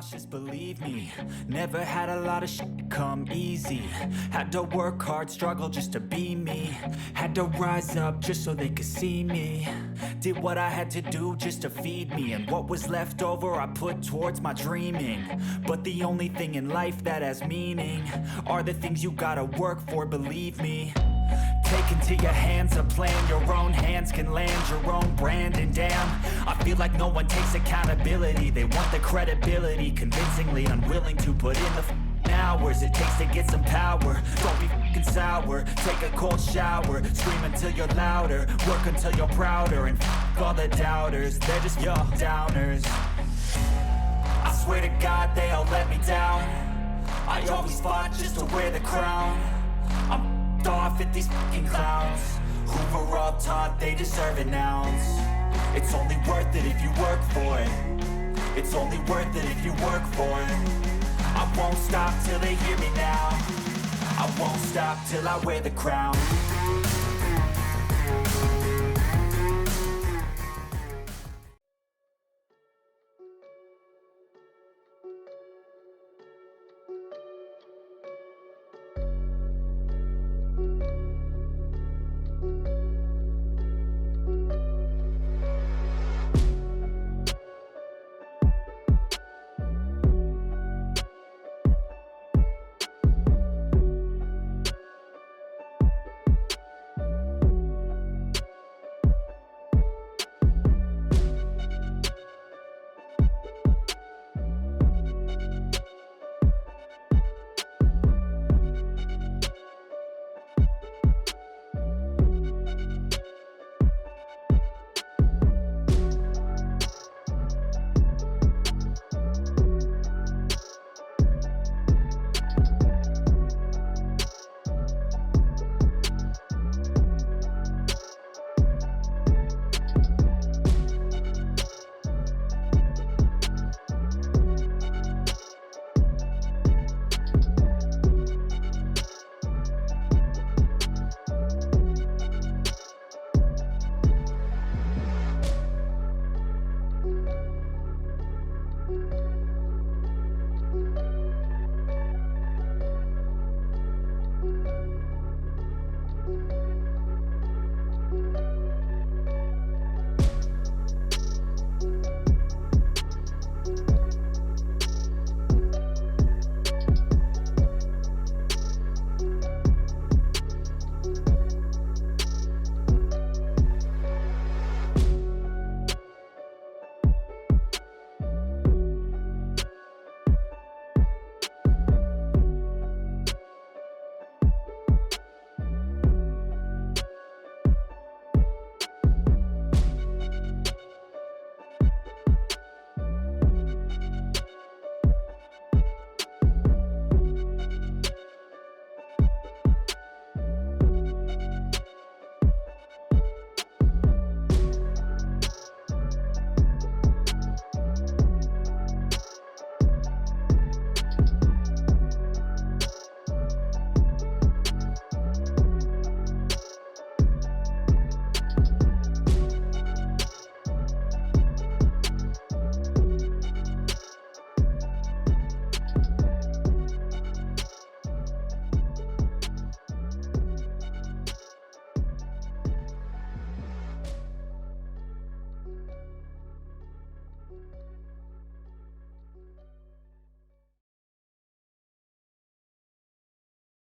cautious, believe me. Never had a lot of shit come easy. Had to work hard, struggle just to be me. Had to rise up just so they could see me. Did what I had to do just to feed me. And what was left over I put towards my dreaming. But the only thing in life that has meaning are the things you gotta work for, believe me. Take into your hands a plan, your own hands can land your own brand. And damn, I feel like no one takes accountability. They want the credibility, convincingly unwilling to put in the hours it takes to get some power. Don't be f***ing sour, take a cold shower. Scream until you're louder, work until you're prouder. And f*** all the doubters, they're just your downers. I swear to God they all let me down. I always fought just to wear the crown. I'm off at these fucking clowns who were all taught they deserve an ounce. It's only worth it if you work for it. It's only worth it if you work for it. I won't stop till they hear me now. I won't stop till I wear the crown.